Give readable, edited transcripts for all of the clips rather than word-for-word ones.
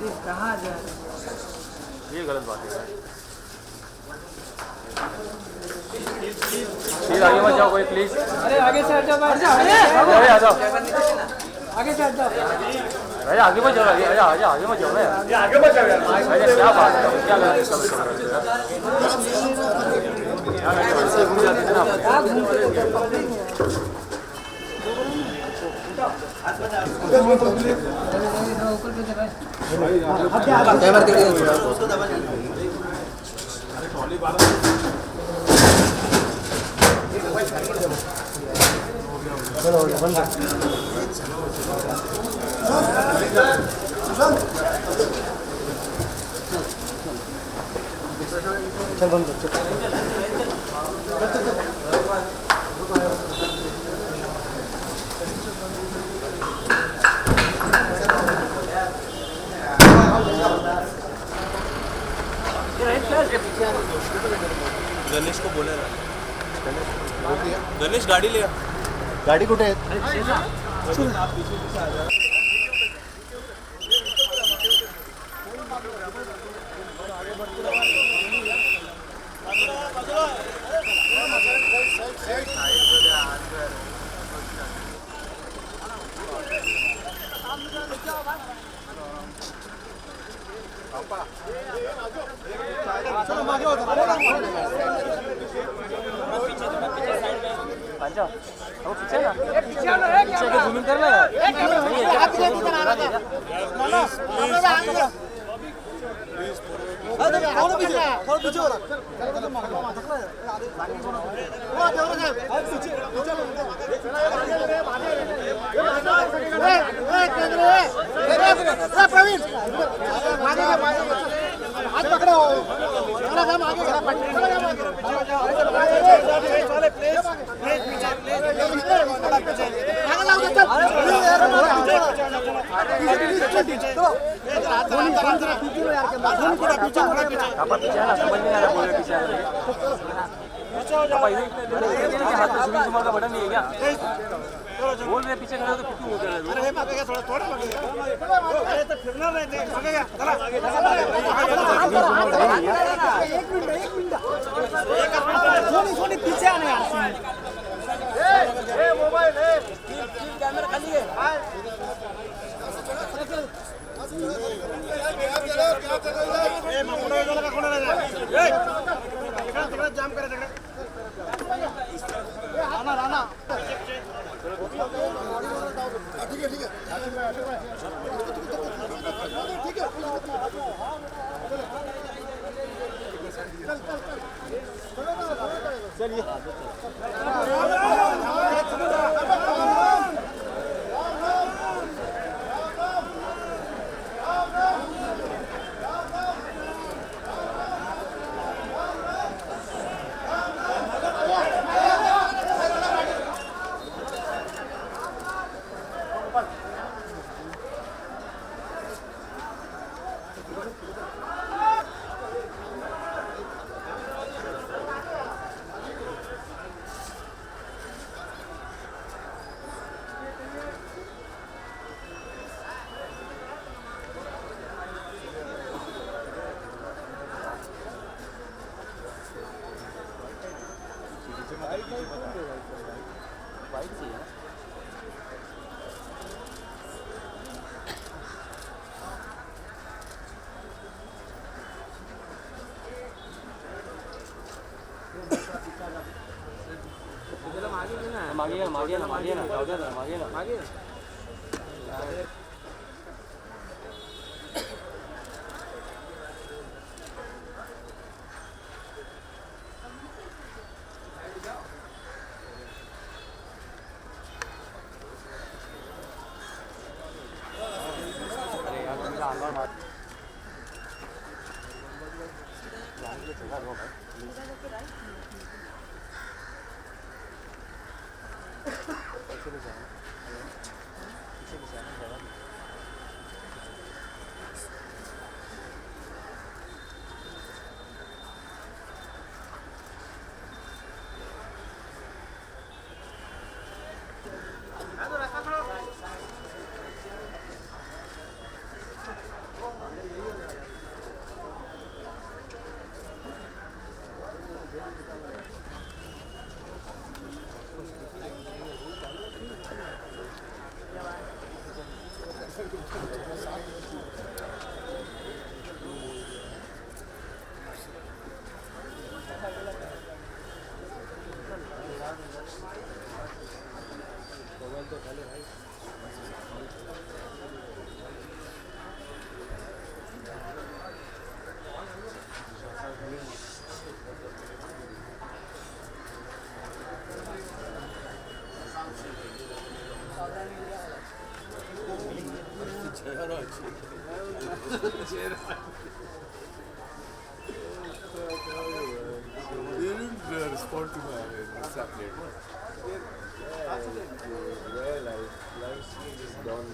कहाँ जा रहे हैं? ये गलत बात है। प्लीज आगे मत जाओ कोई, प्लीज। अरे आगे से हट जाओ, अरे आ जाओ, आगे से हट जाओ। अरे आगे मत जाओ, आगे मत जाओ ना, आगे मत जाओ यार। अरे क्या बात है, क्या गलत चल बंद कर। गणेश को बोले ना, गणेश गाडी ले, गाडी कुठे आहे? पीछे ना, पीछे के जूमिंग कर ले यार। प्रवीण हाथ पकड़ो, का बटन नहीं है क्या? बोल रहे पीछे खड़े हो तो क्यों हो रहे? अरे भागेगा थोड़ा थोड़ा भागेगा, अरे तो फिरना नहीं दे, भागेगा चला। एक मिनट सोनी पीछे आने यार। मोबाइल है, कैमरा खाली है। जाम करे राणा राणा ठीक है चलिए मागे ना जाऊ द्या ना, मागे They didn't respond to my separate. Well, live stream is done.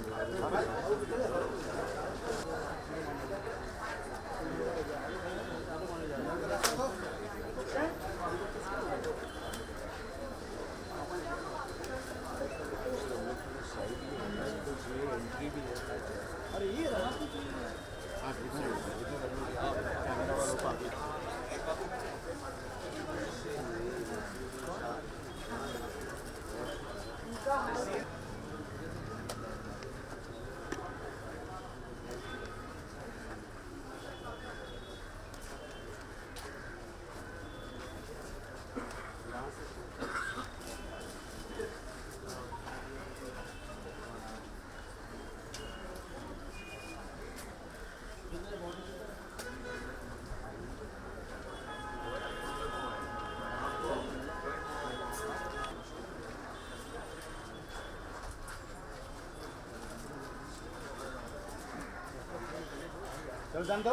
चल जान दो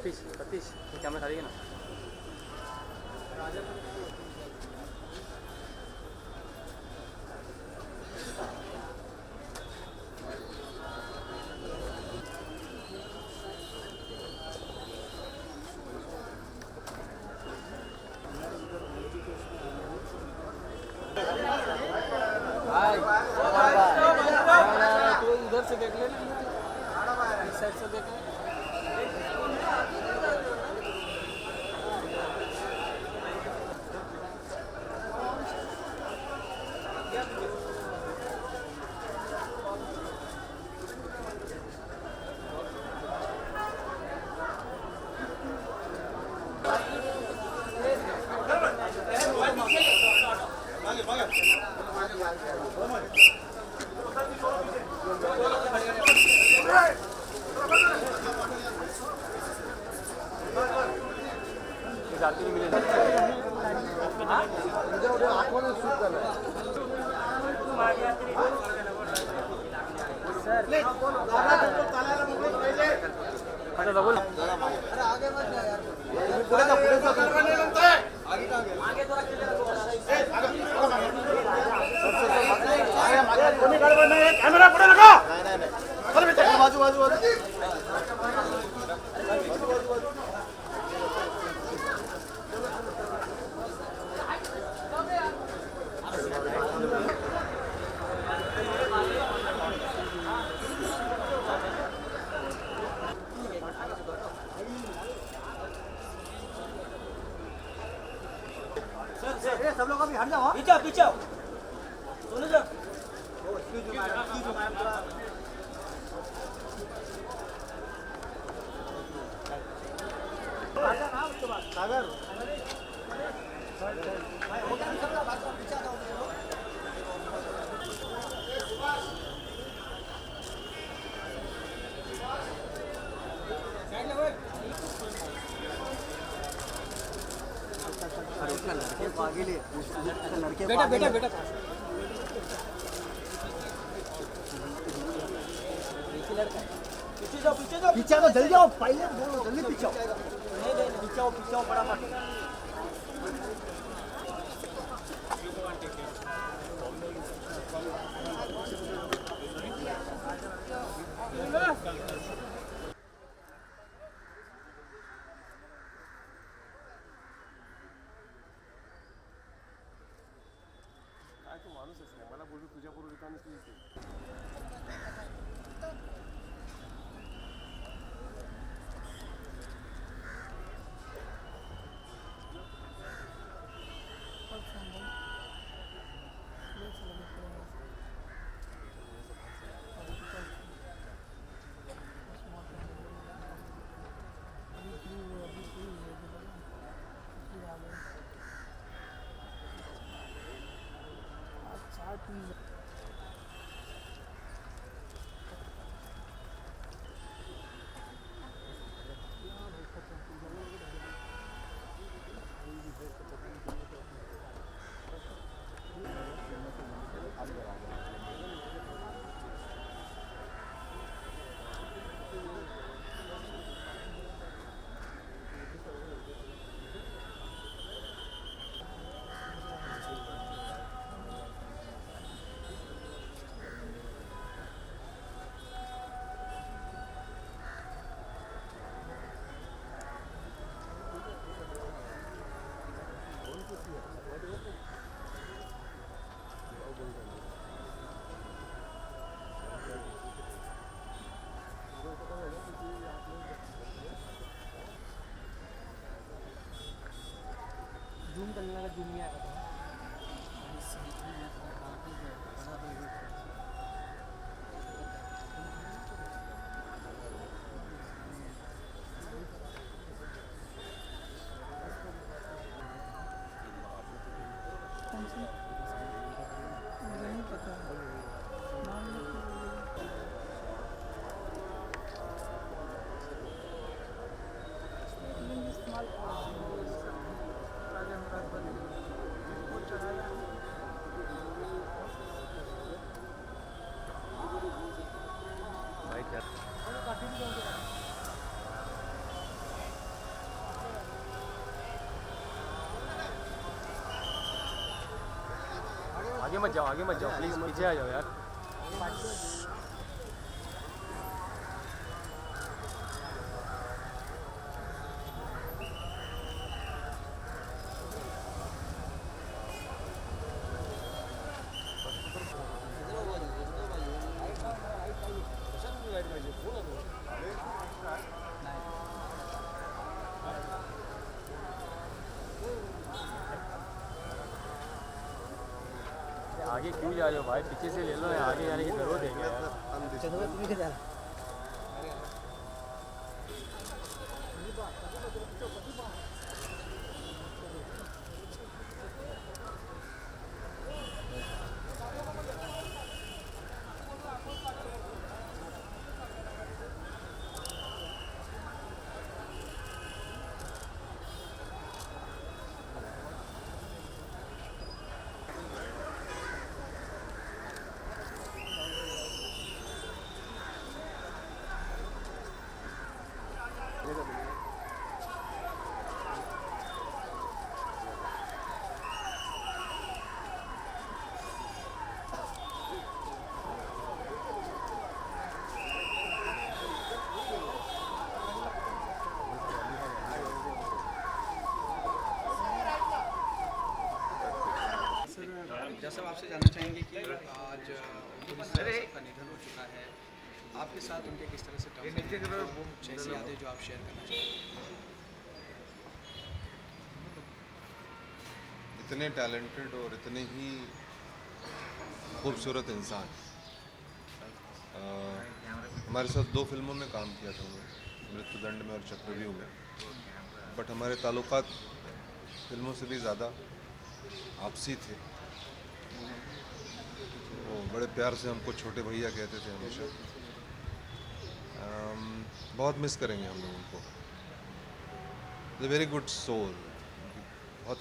सतीश सतीश कैमरा खा ना तो उधर से देख लेना इस साइड से देख लेना जाती नहीं मिले अच्छा बोल आगे मत जा यार आगे थोड़ा कॅमेरा पुढे नका बाजू बाजू बाजू सब लोग अभी हट जाओ पीछे पीछे दोनों जन सागर बेटा बेटा बेटा पीछे जाओ पीछे तो जल्दी आओ पहले बोलो जल्दी पीछे आओ पीछे आओ फटाफट मला बोलू तुझ्या पूर्वी मत जाओ, आगे मत जाओ प्लीज़, पीछे आ जाओ यार। आगे क्यों जा रहे हो भाई, पीछे से ले लो, आगे जाने की जरूरत है क्या यार? चलो तुम्ही के जाना जैसा आपसे जानना चाहेंगे कि आज पुलिस का निधन हो चुका है, आपके साथ उनके किस तरह से कुछ ऐसी यादें जो आप शेयर करना चाहेंगे? इतने टैलेंटेड और इतने ही खूबसूरत इंसान। हमारे साथ 2 फिल्मों में काम किया था उन्होंने, मृत्युदंड में और चक्रव्यूह में, बट हमारे ताल्लुकात फिल्मों से भी ज़्यादा आपसी थे। वो बड़े प्यार से हमको छोटे भैया कहते थे हमेशा। बहुत मिस करेंगे हम लोग उनको। द वेरी गुड सोल, बहुत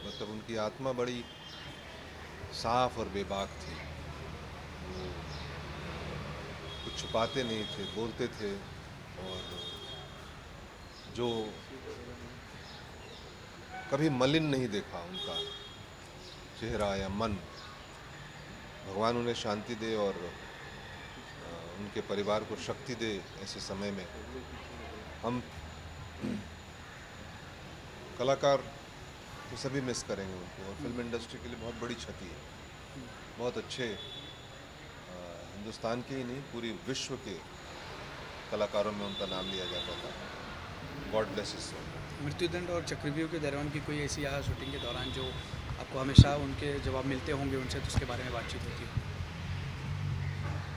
मतलब उनकी आत्मा बड़ी साफ और बेबाक थी। वो कुछ छुपाते नहीं थे, बोलते थे, और जो कभी मलिन नहीं देखा उनका चेहरा या मन। भगवान उन्हें शांति दे और उनके परिवार को शक्ति दे ऐसे समय में। हम कलाकार तो सभी मिस करेंगे उनको, और फिल्म इंडस्ट्री के लिए बहुत बड़ी क्षति है। बहुत अच्छे हिंदुस्तान के ही नहीं, पूरी विश्व के कलाकारों में उनका नाम लिया जाता था। God bless his soul. मृत्युदंड और चक्रव्यूह के दौरान की कोई ऐसी यहाँ शूटिंग के दौरान जो आपको हमेशा उनके जब आप मिलते होंगे उनसे तो उसके बारे में बातचीत होती है?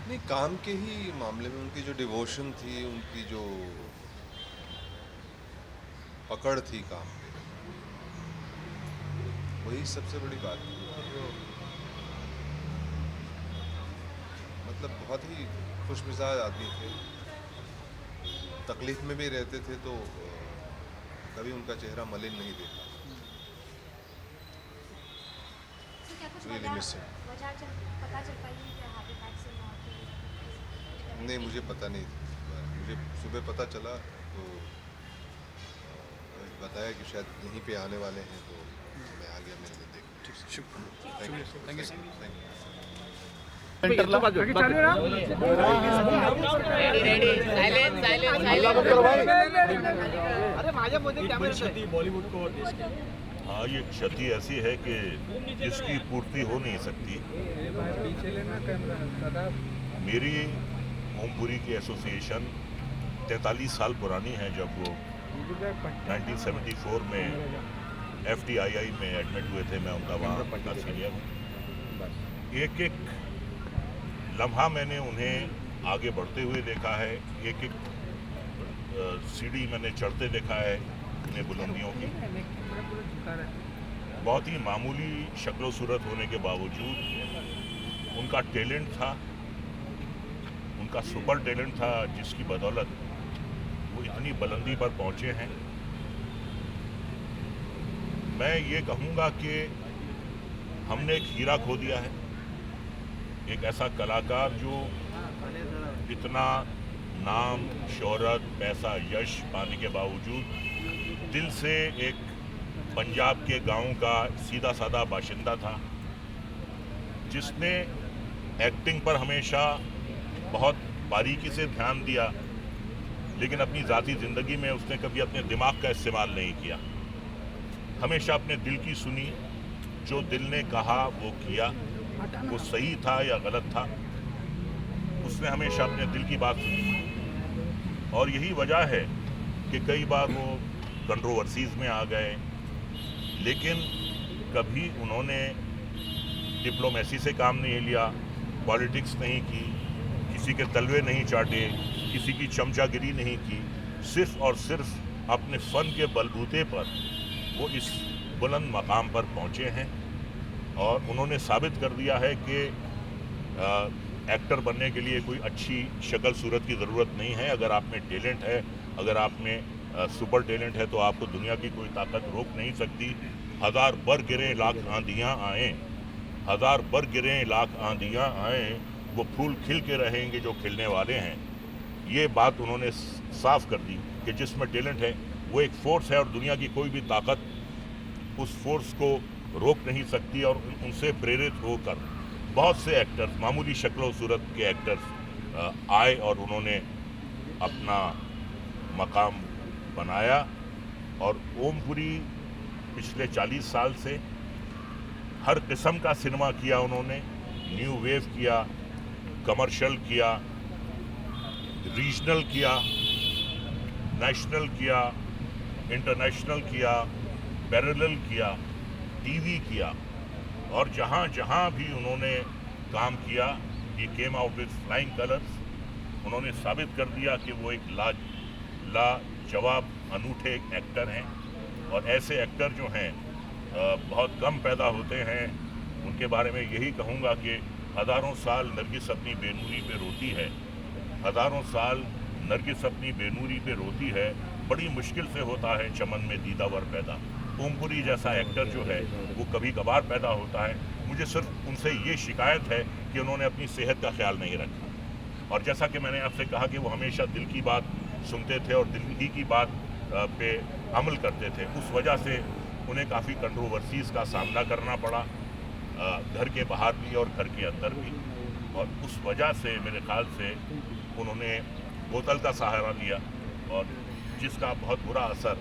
नहीं, काम के ही मामले में उनकी जो डिवोशन थी, उनकी जो पकड़ थी काम पे, वही सबसे बड़ी बात थी। और मतलब बहुत ही खुशमिजाज आदमी थे, तकलीफ में भी रहते थे तो कभी उनका चेहरा मलिन नहीं देखा। Really miss him. नहीं, मुझे पता नहीं था। मुझे सुबह पता चला तो बताया कि शायद यहीं पे आने वाले हैं, तो मैं आ गया मिलने देखने। शुक्रिया, थैंक यू, थैंक यू। हाँ, ये क्षति ऐसी है कि जिसकी पूर्ति हो नहीं सकती। मेरी ओमपुरी की एसोसिएशन 43 साल पुरानी है। जब वो 1974 में FTII में एडमिट हुए थे, मैं उनका वहाँ का सीनियर हूँ। एक एक लम्हा मैंने उन्हें आगे बढ़ते हुए देखा है, एक एक सीढ़ी मैंने चढ़ते देखा है उन्हें बुलंदियों की। बहुत ही मामूली शक्ल सूरत होने के बावजूद उनका टैलेंट था, उनका सुपर टैलेंट था, जिसकी बदौलत वो इतनी बुलंदी पर पहुंचे हैं। मैं ये कहूँगा कि हमने एक हीरा खो दिया है, एक ऐसा कलाकार जो इतना नाम, शोहरत, पैसा, यश पाने के बावजूद दिल से एक पंजाब के गांव का सीधा साधा बाशिंदा था। जिसने एक्टिंग पर हमेशा बहुत बारीकी से ध्यान दिया, लेकिन अपनी ज़ाती ज़िंदगी में उसने कभी अपने दिमाग का इस्तेमाल नहीं किया। हमेशा अपने दिल की सुनी, जो दिल ने कहा वो किया, वो सही था या गलत था, उसने हमेशा अपने दिल की बात सुनी। और यही वजह है कि कई बार वो कंट्रोवर्सीज में आ गए, लेकिन कभी उन्होंने डिप्लोमेसी से काम नहीं लिया, पॉलिटिक्स नहीं की, किसी के तलवे नहीं चाटे, किसी की चमचागिरी नहीं की। सिर्फ और सिर्फ अपने फ़न के बलबूते पर वो इस बुलंद मकाम पर पहुँचे हैं और उन्होंने साबित कर दिया है कि एक्टर बनने के लिए कोई अच्छी शक्ल सूरत की ज़रूरत नहीं है। अगर आप में टैलेंट है, अगर आप में सुपर टैलेंट है, तो आपको दुनिया की कोई ताकत रोक नहीं सकती। हज़ार बर गिरे लाख आंधियाँ आएँ, हज़ार बर गिरे लाख आंधियाँ आएँ, वो फूल खिल के रहेंगे जो खिलने वाले हैं। ये बात उन्होंने साफ कर दी कि जिसमें टैलेंट है वो एक फोर्स है और दुनिया की कोई भी ताकत उस फोर्स को रोक नहीं सकती। और उनसे प्रेरित होकर बहुत से एक्टर्स, मामूली शक्ल सूरत के एक्टर्स आए और उन्होंने अपना मकाम बनाया। और ओमपुरी पिछले 40 साल से हर किस्म का सिनेमा किया उन्होंने। न्यू वेव किया, कमर्शियल किया, रीजनल किया, नेशनल किया, इंटरनेशनल किया, पैरेलल किया, टीवी किया। और जहाँ जहाँ भी उन्होंने काम किया, ये came out with flying colours. उन्होंने साबित कर दिया कि वो एक लाजवाब अनूठे एक्टर हैं। और ऐसे एक्टर जो हैं बहुत कम पैदा होते हैं। उनके बारे में यही कहूँगा कि हज़ारों साल नरगिस अपनी बेनूरी पे रोती है, हज़ारों साल नरगिस अपनी बेनूरी पे रोती है, बड़ी मुश्किल से होता है चमन में दीदावर पैदा। ओमपुरी जैसा एक्टर जो है वो कभी कभार पैदा होता है। मुझे सिर्फ उनसे ये शिकायत है कि उन्होंने अपनी सेहत का ख्याल नहीं रखा। और जैसा कि मैंने आपसे कहा कि वो हमेशा दिल की बात सुनते थे और दिल ही की बात पे अमल करते थे, उस वजह से उन्हें काफ़ी कंट्रोवर्सीज़ का सामना करना पड़ा, घर के बाहर भी और घर के अंदर भी। और उस वजह से मेरे ख्याल से उन्होंने बोतल का सहारा लिया और जिसका बहुत बुरा असर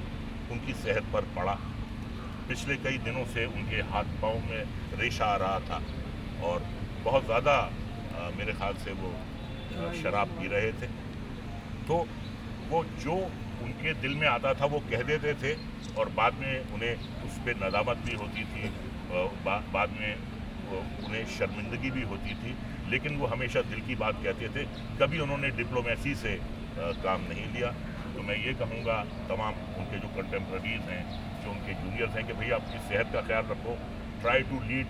उनकी सेहत पर पड़ा। पिछले कई दिनों से उनके हाथ पाँव में रेशा आ रहा था और बहुत ज़्यादा मेरे ख्याल से वो शराब पी रहे थे। तो वो जो उनके दिल में आता था वो कह देते थे और बाद में उन्हें उस पर नदामत भी होती थी, बाद में उन्हें शर्मिंदगी भी होती थी, लेकिन वो हमेशा दिल की बात कहते थे। कभी उन्होंने डिप्लोमेसी से काम नहीं लिया। तो मैं ये कहूँगा तमाम उनके जो कंटेम्प्रेरीज हैं, जो उनके जूनियर्स हैं, कि भैया अपनी सेहत का ख्याल रखो, try to lead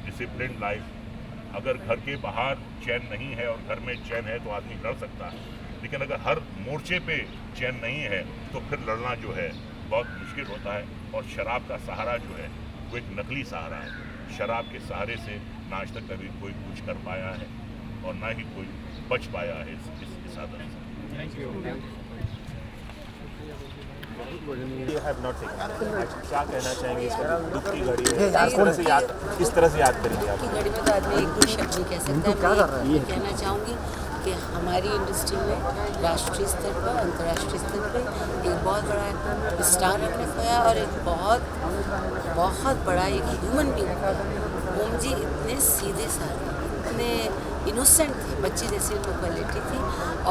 discipline life. अगर घर के बाहर चैन नहीं है और घर में चैन है तो आदमी लड़ सकता है, लेकिन अगर हर मोर्चे पे चैन नहीं है तो फिर लड़ना जो है बहुत मुश्किल होता है। और शराब का सहारा जो है वो एक नकली सहारा है। शराब के सहारे से ना आज तक कभी कोई कुछ कर पाया है और ना ही कोई बच पाया है इस आदत से। You have not taken it. क्या कहना चाहेंगे इस दुख की घड़ी में? किस तरह से याद करेंगे आप? की घड़ी में तो आदमी एक भी शब्द नहीं कह सकता। मैं ये कहना चाहूँगी कि हमारी इंडस्ट्री में राष्ट्रीय स्तर पर, अंतर्राष्ट्रीय स्तर पर एक बहुत बड़ा स्टार रखने पाया और एक बहुत बड़ा एक ह्यूमन बीइंग। ओम जी इतने सीधे साधे, इतने इनोसेंट थे, बच्चे जैसी उनकी क्वालिटी थी।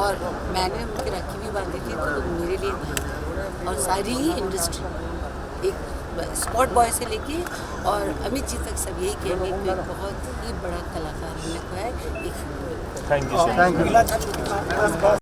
और मैंने उनकी राखी भी बांधी थी, तो मेरे लिए भाई था। और सारी ही इंडस्ट्री, एक स्पॉट बॉय से लेके और अमित जी तक सब यही कहेंगे कि बहुत ही बड़ा कलाकार हमने को है। Thank you.